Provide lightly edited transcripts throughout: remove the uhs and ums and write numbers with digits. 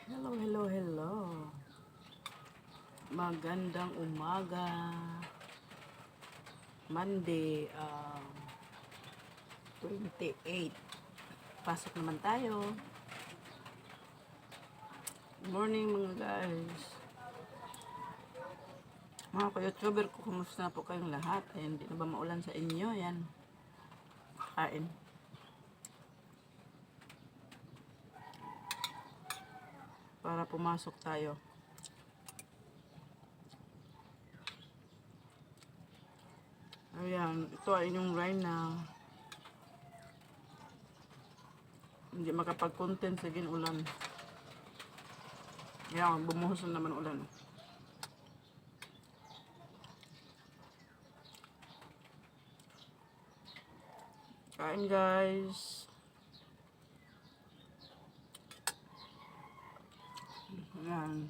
Hello, hello, hello. Magandang umaga. Monday, 28. Pasok naman tayo. Good morning mga guys. Mga ka-YouTuber ko, kumusta na po kayong lahat? Ay, hindi na ba maulan sa inyo? Yan. Kain. Para pumasok tayo. Ayan, ito ay inyong Rhina. Hindi makapag-content sa ulan. Ayan, bumuhos na naman ulan. Kain guys. Ayan.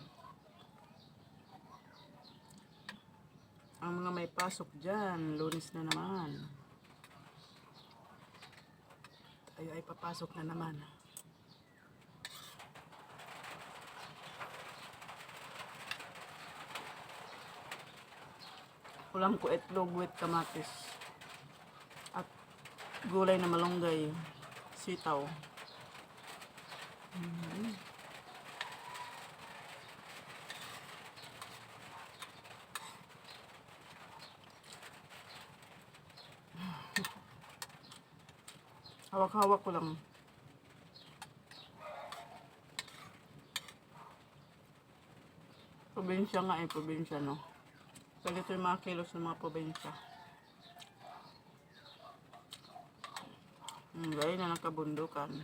Ang mga may pasok dyan, Lunes na naman. Tayo ay papasok na naman. Ulam ko itlog with kamatis. At gulay na malunggay. Sitaw. Hawak-hawak ko lang. Probinsya nga eh, probinsya no. Ganito yung mga kilos ng mga probinsya. Gaya na ng kabundukan.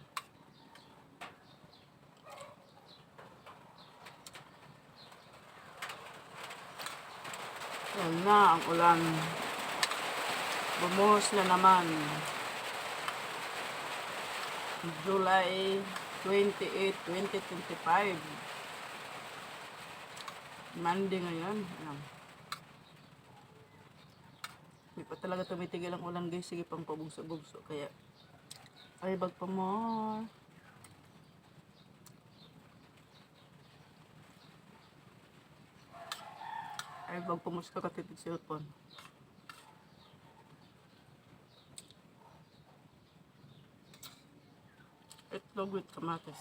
Yan na ang ulan. Bumuhos na naman. July 28, 2025. Monday ngayon. Ayan. Hindi pa talaga tumitigil ang ulan guys. Sige pang pabugso-bugso. Kaya ay bag pa mo. Ay bag pa mo sa kakatipid cellphone. Itlog with kamatis.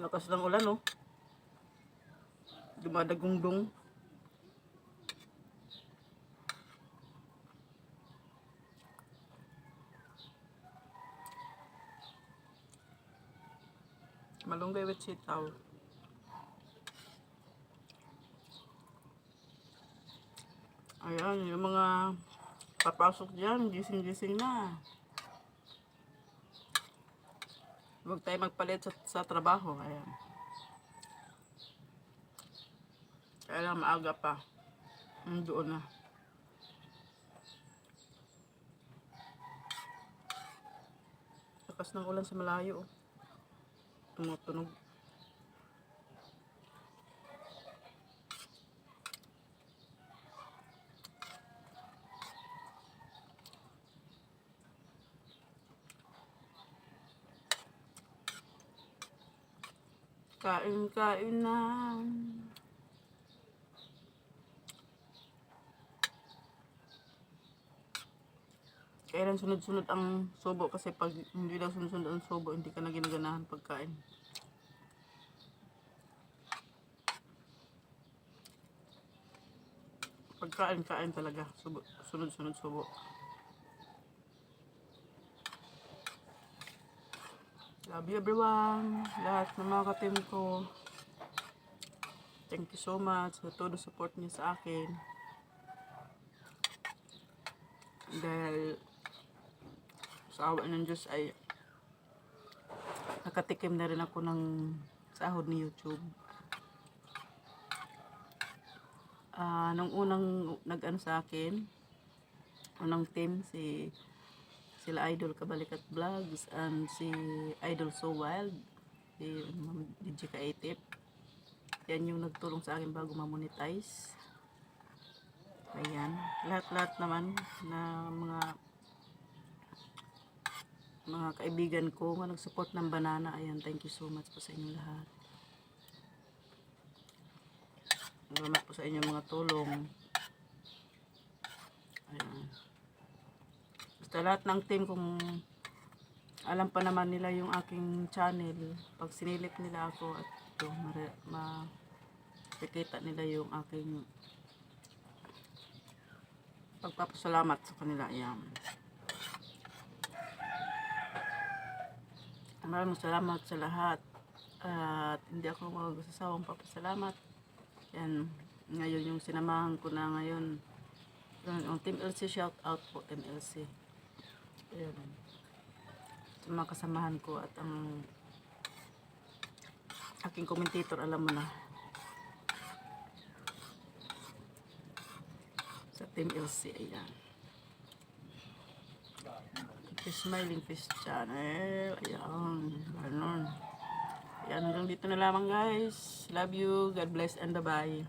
Lakas ng ulan oh. Dumadagundong. Malunggay with sitaw. Ayan, yung mga papasok dyan, gising-gising na. Huwag tayo magpalit sa trabaho. Ayan. Kaya lang maaga pa. Doon na. Lakas ng ulan sa malayo. Tumutunog. Kain-kain na. Kailan sunod-sunod ang subo kasi pag hindi daw sunod-sunod ang subo, hindi ka na ginaganahan pagkain. Pagkain-kain talaga, subo, sunod-sunod subo. Love you everyone, lahat ng mga ka-team ko. Thank you so much sa todo support niyo sa akin. Dahil sa awa ng Diyos ay nakatikim na rin ako ng sahod ni YouTube. Nung unang nag-ano sa akin, unang team, sila Idol Kabalikat Vlogs and si Idol So Wild, si DJ Kaitip. Yan yung nagtulong sa akin bago ma-monetize. Ayan, lahat-lahat naman na mga mga kaibigan ko nga nag-support ng banana. Ayan, thank you so much po sa inyo lahat. Salamat po sa inyong mga tulong. Ayan. Basta lahat ng team, kung alam pa naman nila yung aking channel, pag sinilip nila ako at ito, makikita nila yung aking pagpapasalamat sa kanila. Ayan. Maraming salamat sa lahat. At hindi ako magsasawang papasalamat. Yan. Ngayon yung sinamahan ko na ngayon. Yung Team LC, shout out po Team LC. Ayan. Sa mga kasamahan ko at ang aking commentator, alam mo na. Sa Team LC, ayan. Smiling Fish Channel. Ayan. Ganon. Ayan, hanggang dito na lamang guys. Love you. God bless and bye-bye.